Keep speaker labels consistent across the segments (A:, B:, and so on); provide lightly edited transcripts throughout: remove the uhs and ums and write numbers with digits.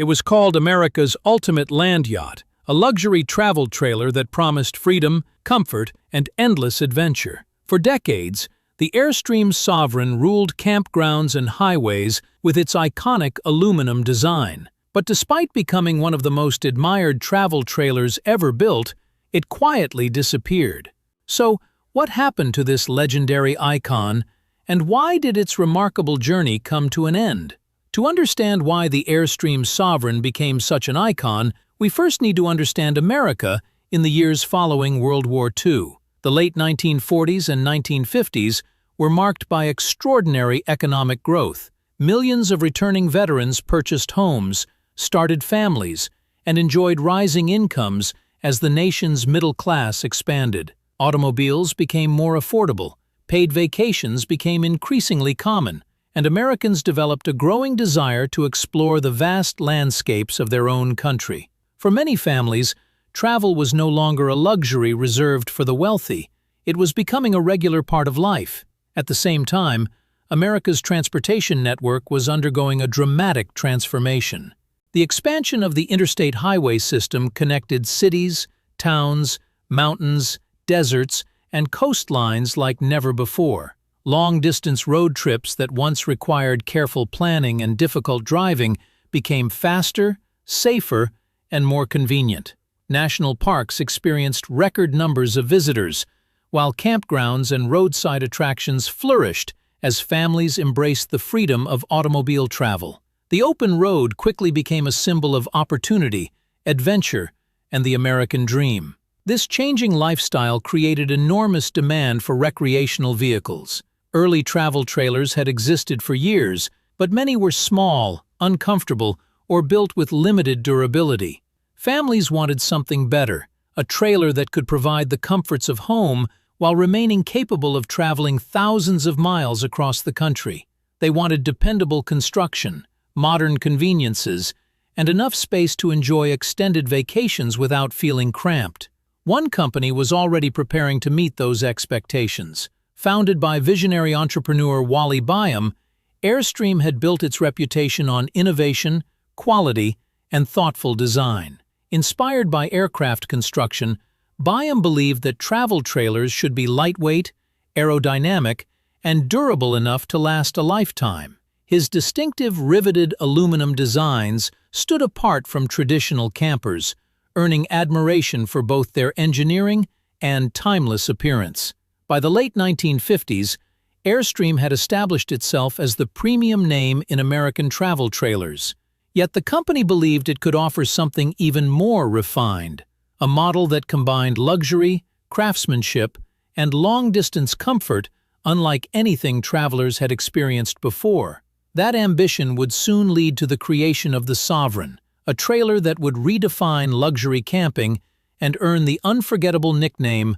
A: It was called America's ultimate land yacht, a luxury travel trailer that promised freedom, comfort, and endless adventure. For decades, the Airstream Sovereign ruled campgrounds and highways with its iconic aluminum design. But despite becoming one of the most admired travel trailers ever built, it quietly disappeared. So, what happened to this legendary icon, and why did its remarkable journey come to an end? To understand why the Airstream Sovereign became such an icon, we first need to understand America in the years following World War II. The late 1940s and 1950s were marked by extraordinary economic growth. Millions of returning veterans purchased homes, started families, and enjoyed rising incomes as the nation's middle class expanded. Automobiles became more affordable, paid vacations became increasingly common, and Americans developed a growing desire to explore the vast landscapes of their own country. For many families, travel was no longer a luxury reserved for the wealthy. It was becoming a regular part of life. At the same time, America's transportation network was undergoing a dramatic transformation. The expansion of the interstate highway system connected cities, towns, mountains, deserts, and coastlines like never before. Long-distance road trips that once required careful planning and difficult driving became faster, safer, and more convenient. National parks experienced record numbers of visitors, while campgrounds and roadside attractions flourished as families embraced the freedom of automobile travel. The open road quickly became a symbol of opportunity, adventure, and the American dream. This changing lifestyle created enormous demand for recreational vehicles. Early travel trailers had existed for years, but many were small, uncomfortable, or built with limited durability. Families wanted something better, a trailer that could provide the comforts of home while remaining capable of traveling thousands of miles across the country. They wanted dependable construction, modern conveniences, and enough space to enjoy extended vacations without feeling cramped. One company was already preparing to meet those expectations. Founded by visionary entrepreneur Wally Byam, Airstream had built its reputation on innovation, quality, and thoughtful design. Inspired by aircraft construction, Byam believed that travel trailers should be lightweight, aerodynamic, and durable enough to last a lifetime. His distinctive riveted aluminum designs stood apart from traditional campers, earning admiration for both their engineering and timeless appearance. By the late 1950s, Airstream had established itself as the premium name in American travel trailers. Yet the company believed it could offer something even more refined, a model that combined luxury, craftsmanship, and long-distance comfort unlike anything travelers had experienced before. That ambition would soon lead to the creation of the Sovereign, a trailer that would redefine luxury camping and earn the unforgettable nickname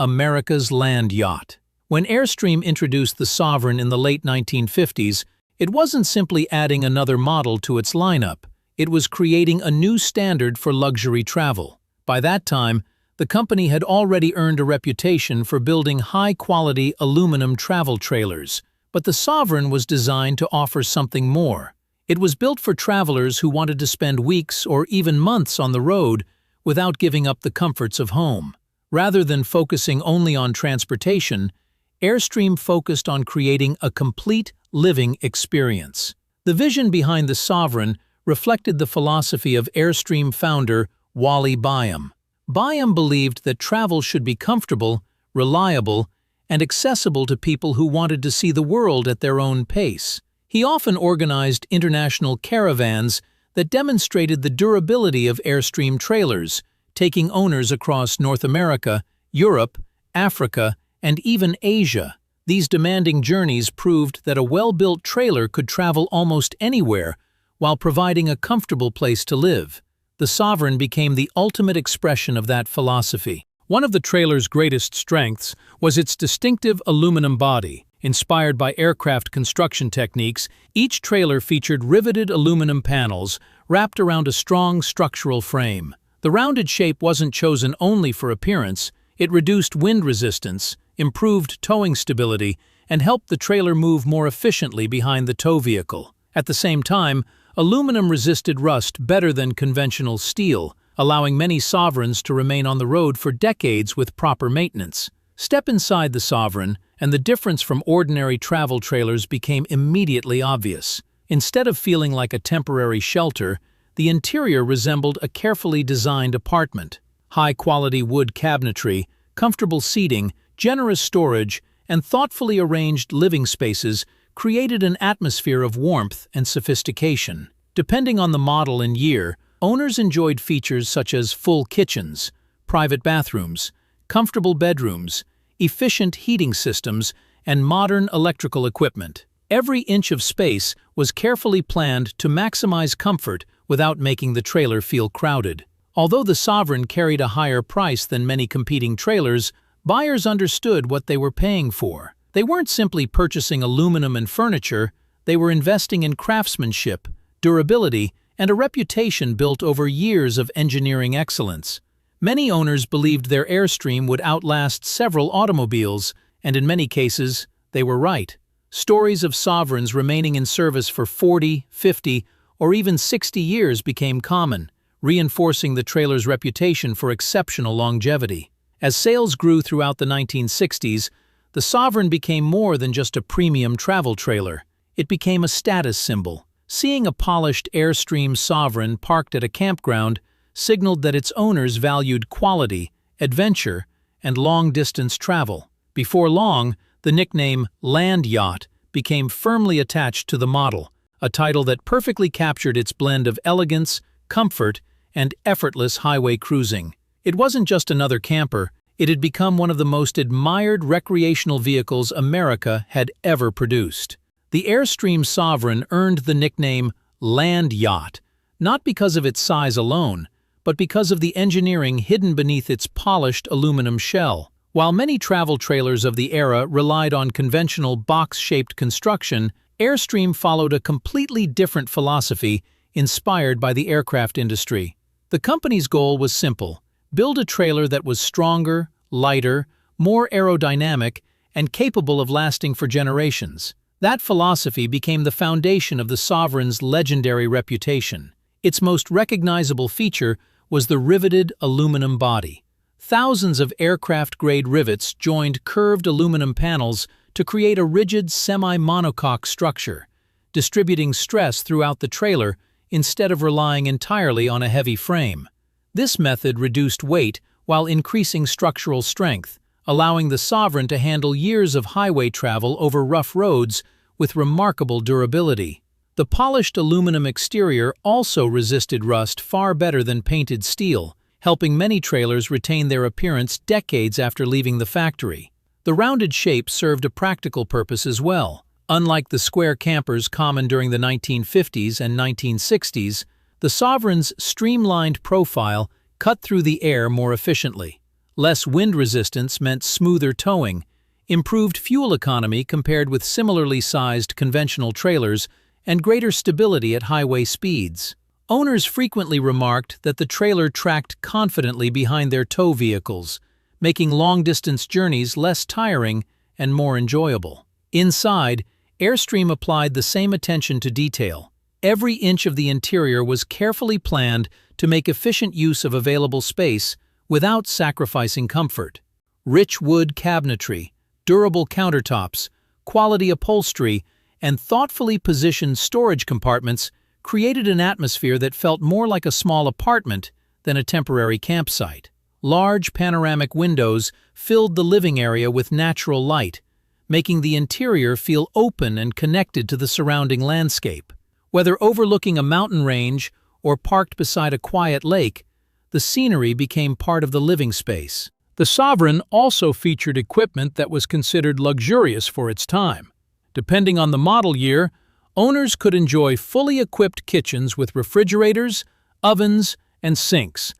A: America's Land Yacht. When Airstream introduced the Sovereign in the late 1950s, it wasn't simply adding another model to its lineup, it was creating a new standard for luxury travel. By that time, the company had already earned a reputation for building high-quality aluminum travel trailers, but the Sovereign was designed to offer something more. It was built for travelers who wanted to spend weeks or even months on the road without giving up the comforts of home. Rather than focusing only on transportation, Airstream focused on creating a complete living experience. The vision behind the Sovereign reflected the philosophy of Airstream founder Wally Byam. Byam believed that travel should be comfortable, reliable, and accessible to people who wanted to see the world at their own pace. He often organized international caravans that demonstrated the durability of Airstream trailers, taking owners across North America, Europe, Africa, and even Asia. These demanding journeys proved that a well-built trailer could travel almost anywhere while providing a comfortable place to live. The Sovereign became the ultimate expression of that philosophy. One of the trailer's greatest strengths was its distinctive aluminum body. Inspired by aircraft construction techniques, each trailer featured riveted aluminum panels wrapped around a strong structural frame. The rounded shape wasn't chosen only for appearance, it reduced wind resistance, improved towing stability, and helped the trailer move more efficiently behind the tow vehicle. At the same time, Aluminum resisted rust better than conventional steel, allowing many Sovereigns to remain on the road for decades with proper maintenance. Step inside the Sovereign, and the difference from ordinary travel trailers became immediately obvious. Instead of feeling like a temporary shelter, the interior resembled a carefully designed apartment. High-quality wood cabinetry, comfortable seating, generous storage, and thoughtfully arranged living spaces created an atmosphere of warmth and sophistication. Depending on the model and year, owners enjoyed features such as full kitchens, private bathrooms, comfortable bedrooms, efficient heating systems, and modern electrical equipment. Every inch of space was carefully planned to maximize comfort without making the trailer feel crowded. Although the Sovereign carried a higher price than many competing trailers, buyers understood what they were paying for. They weren't simply purchasing aluminum and furniture, they were investing in craftsmanship, durability, and a reputation built over years of engineering excellence. Many owners believed their Airstream would outlast several automobiles, and in many cases, they were right. Stories of Sovereigns remaining in service for 40, 50, or even 60 years became common, reinforcing the trailer's reputation for exceptional longevity. As sales grew throughout the 1960s, the Sovereign became more than just a premium travel trailer. It became a status symbol. Seeing a polished Airstream Sovereign parked at a campground signaled that its owners valued quality, adventure, and long-distance travel. Before long, the nickname Land Yacht became firmly attached to the model, a title that perfectly captured its blend of elegance, comfort, and effortless highway cruising. It wasn't just another camper, it had become one of the most admired recreational vehicles America had ever produced. The Airstream Sovereign earned the nickname Land Yacht, not because of its size alone, but because of the engineering hidden beneath its polished aluminum shell. While many travel trailers of the era relied on conventional box-shaped construction, Airstream followed a completely different philosophy inspired by the aircraft industry. The company's goal was simple: build a trailer that was stronger, lighter, more aerodynamic, and capable of lasting for generations. That philosophy became the foundation of the Sovereign's legendary reputation. Its most recognizable feature was the riveted aluminum body. Thousands of aircraft-grade rivets joined curved aluminum panels to create a rigid semi-monocoque structure, distributing stress throughout the trailer instead of relying entirely on a heavy frame. This method reduced weight while increasing structural strength, allowing the Sovereign to handle years of highway travel over rough roads with remarkable durability. The polished aluminum exterior also resisted rust far better than painted steel, helping many trailers retain their appearance decades after leaving the factory. The rounded shape served a practical purpose as well. Unlike the square campers common during the 1950s and 1960s, the Sovereign's streamlined profile cut through the air more efficiently. Less wind resistance meant smoother towing, improved fuel economy compared with similarly sized conventional trailers, and greater stability at highway speeds. Owners frequently remarked that the trailer tracked confidently behind their tow vehicles, making long-distance journeys less tiring and more enjoyable. Inside, Airstream applied the same attention to detail. Every inch of the interior was carefully planned to make efficient use of available space without sacrificing comfort. Rich wood cabinetry, durable countertops, quality upholstery, and thoughtfully positioned storage compartments created an atmosphere that felt more like a small apartment than a temporary campsite. Large panoramic windows filled the living area with natural light, making the interior feel open and connected to the surrounding landscape. Whether overlooking a mountain range or parked beside a quiet lake, the scenery became part of the living space. The Sovereign also featured equipment that was considered luxurious for its time. Depending on the model year, owners could enjoy fully equipped kitchens with refrigerators, ovens, and sinks,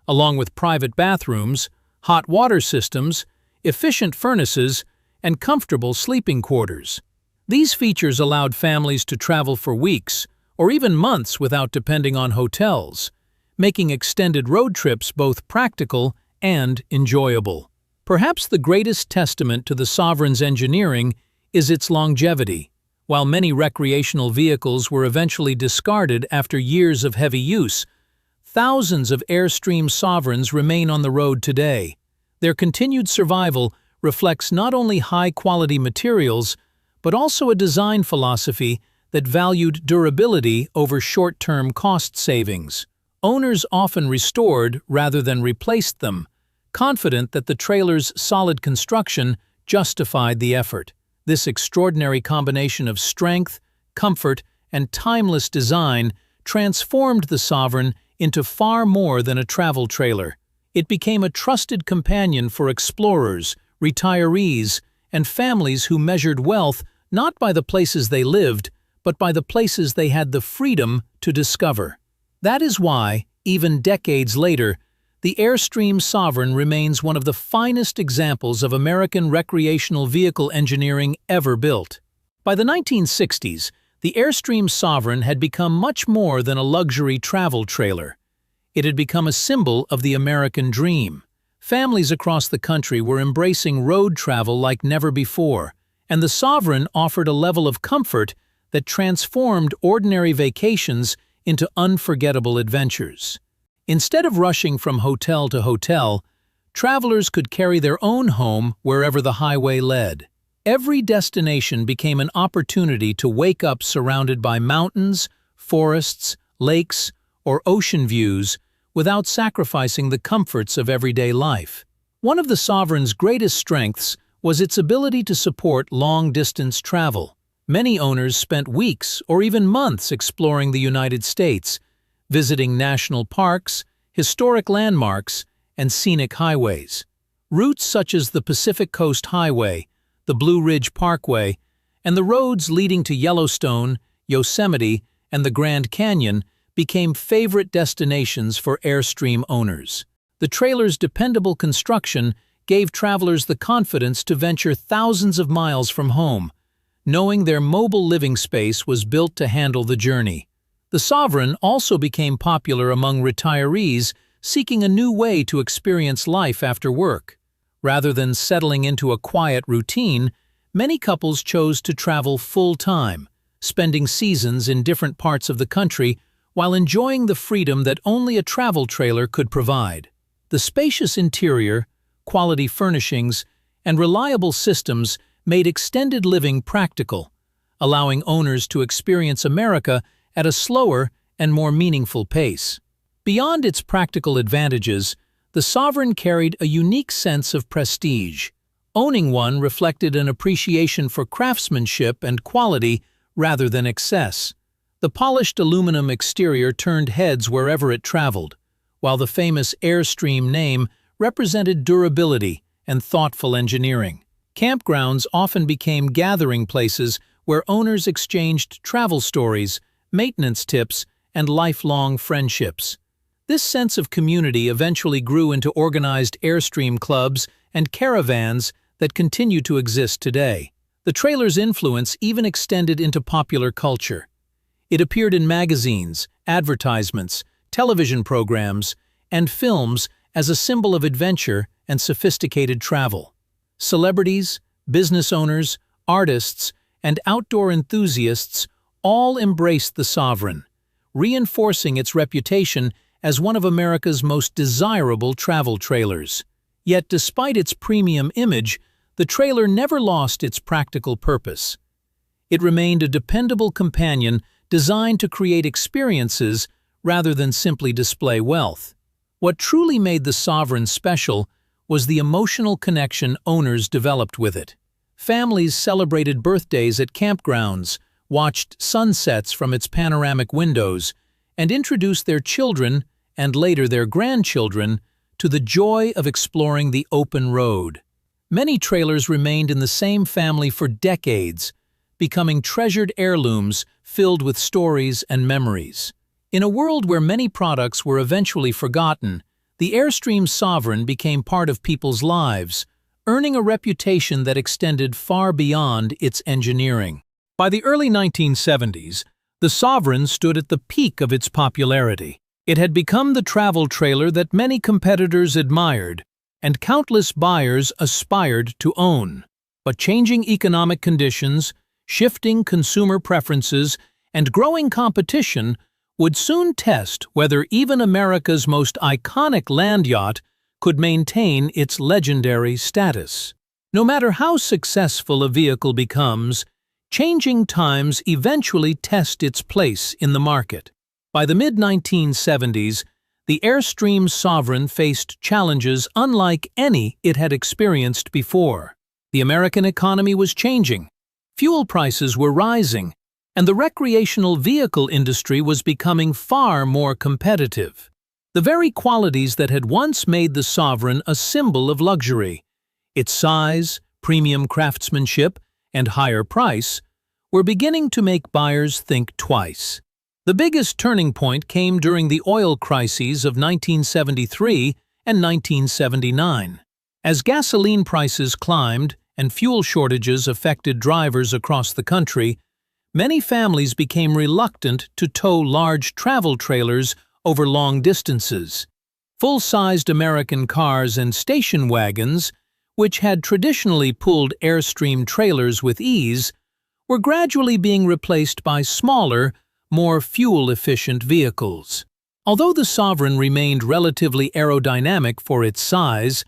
A: along with private bathrooms, hot water systems, efficient furnaces, and comfortable sleeping quarters. These features allowed families to travel for weeks or even months without depending on hotels, making extended road trips both practical and enjoyable. Perhaps the greatest testament to the Sovereign's engineering is its longevity. While many recreational vehicles were eventually discarded after years of heavy use, thousands of Airstream Sovereigns remain on the road today. Their continued survival reflects not only high-quality materials, but also a design philosophy that valued durability over short-term cost savings. Owners often restored rather than replaced them, confident that the trailer's solid construction justified the effort. This extraordinary combination of strength, comfort, and timeless design transformed the Sovereign into far more than a travel trailer. It became a trusted companion for explorers, retirees, and families who measured wealth not by the places they lived, but by the places they had the freedom to discover. That is why, even decades later, the Airstream Sovereign remains one of the finest examples of American recreational vehicle engineering ever built. By the 1960s, the Airstream Sovereign had become much more than a luxury travel trailer. It had become a symbol of the American dream. Families across the country were embracing road travel like never before, and the Sovereign offered a level of comfort that transformed ordinary vacations into unforgettable adventures. Instead of rushing from hotel to hotel, travelers could carry their own home wherever the highway led. Every destination became an opportunity to wake up surrounded by mountains, forests, lakes, or ocean views without sacrificing the comforts of everyday life. One of the Sovereign's greatest strengths was its ability to support long-distance travel. Many owners spent weeks or even months exploring the United States, visiting national parks, historic landmarks, and scenic highways. Routes such as the Pacific Coast Highway, the Blue Ridge Parkway, and the roads leading to Yellowstone, Yosemite, and the Grand Canyon became favorite destinations for Airstream owners. The trailer's dependable construction gave travelers the confidence to venture thousands of miles from home, knowing their mobile living space was built to handle the journey. The Sovereign also became popular among retirees seeking a new way to experience life after work. Rather than settling into a quiet routine, many couples chose to travel full-time, spending seasons in different parts of the country while enjoying the freedom that only a travel trailer could provide. The spacious interior, quality furnishings, and reliable systems made extended living practical, allowing owners to experience America at a slower and more meaningful pace. Beyond its practical advantages, the Sovereign carried a unique sense of prestige. Owning one reflected an appreciation for craftsmanship and quality rather than excess. The polished aluminum exterior turned heads wherever it traveled, while the famous Airstream name represented durability and thoughtful engineering. Campgrounds often became gathering places where owners exchanged travel stories, maintenance tips, and lifelong friendships. This sense of community eventually grew into organized Airstream clubs and caravans that continue to exist today. The trailer's influence even extended into popular culture. It appeared in magazines, advertisements, television programs, and films as a symbol of adventure and sophisticated travel. Celebrities, business owners, artists, and outdoor enthusiasts all embraced the Sovereign, reinforcing its reputation as one of America's most desirable travel trailers. Yet despite its premium image, the trailer never lost its practical purpose. It remained a dependable companion designed to create experiences rather than simply display wealth. What truly made the Sovereign special was the emotional connection owners developed with it. Families celebrated birthdays at campgrounds, watched sunsets from its panoramic windows, and introduced their children, and later their grandchildren, to the joy of exploring the open road. Many trailers remained in the same family for decades, becoming treasured heirlooms filled with stories and memories. In a world where many products were eventually forgotten, the Airstream Sovereign became part of people's lives, earning a reputation that extended far beyond its engineering. By the early 1970s, the Sovereign stood at the peak of its popularity. It had become the travel trailer that many competitors admired, and countless buyers aspired to own. But changing economic conditions, shifting consumer preferences and growing competition would soon test whether even America's most iconic land yacht could maintain its legendary status. No matter how successful a vehicle becomes, changing times eventually test its place in the market. By the mid-1970s, the Airstream Sovereign faced challenges unlike any it had experienced before. The American economy was changing, fuel prices were rising, and the recreational vehicle industry was becoming far more competitive. The very qualities that had once made the Sovereign a symbol of luxury, its size, premium craftsmanship, and higher price, were beginning to make buyers think twice. The biggest turning point came during the oil crises of 1973 and 1979. As gasoline prices climbed and fuel shortages affected drivers across the country, many families became reluctant to tow large travel trailers over long distances. Full-sized American cars and station wagons, which had traditionally pulled Airstream trailers with ease, were gradually being replaced by smaller, more fuel-efficient vehicles. Although the Sovereign remained relatively aerodynamic for its size,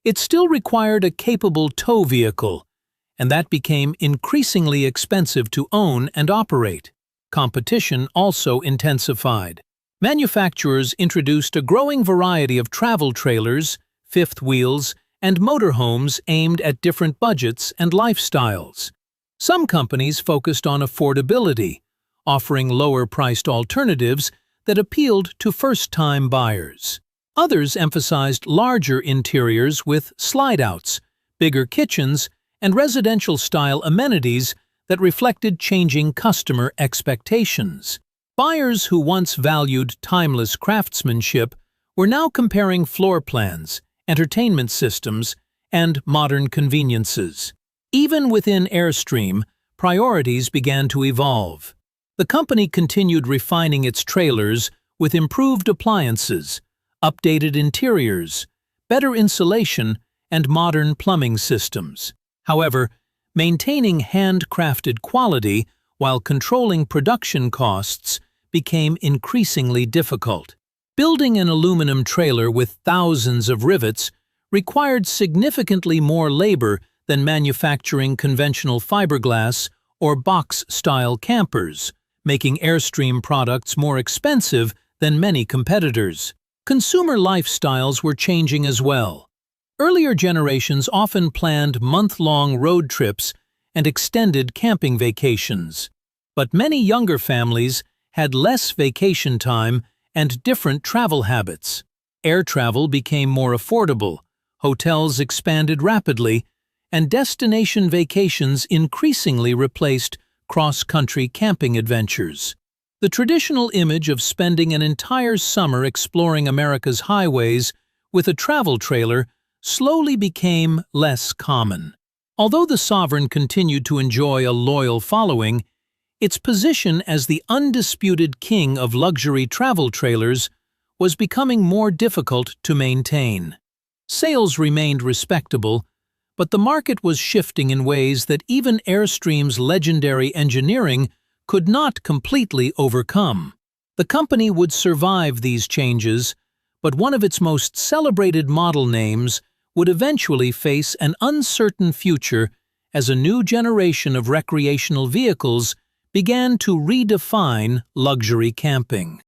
A: it still required a capable tow vehicle, and that became increasingly expensive to own and operate. Competition also intensified. Manufacturers introduced a growing variety of travel trailers, fifth wheels, and motorhomes aimed at different budgets and lifestyles. Some companies focused on affordability, offering lower-priced alternatives that appealed to first-time buyers. Others emphasized larger interiors with slide-outs, bigger kitchens, and residential-style amenities that reflected changing customer expectations. Buyers who once valued timeless craftsmanship were now comparing floor plans, entertainment systems, and modern conveniences. Even within Airstream, priorities began to evolve. The company continued refining its trailers with improved appliances, updated interiors, better insulation, and modern plumbing systems. However, maintaining handcrafted quality while controlling production costs became increasingly difficult. Building an aluminum trailer with thousands of rivets required significantly more labor than manufacturing conventional fiberglass or box-style campers, making Airstream products more expensive than many competitors. Consumer lifestyles were changing as well. Earlier generations often planned month-long road trips and extended camping vacations. But many younger families had less vacation time and different travel habits. Air travel became more affordable, hotels expanded rapidly, and destination vacations increasingly replaced cross-country camping adventures. The traditional image of spending an entire summer exploring America's highways with a travel trailer slowly became less common. Although the Sovereign continued to enjoy a loyal following, its position as the undisputed king of luxury travel trailers was becoming more difficult to maintain. Sales remained respectable, but the market was shifting in ways that even Airstream's legendary engineering could not completely overcome. The company would survive these changes, but one of its most celebrated model names would eventually face an uncertain future as a new generation of recreational vehicles began to redefine luxury camping.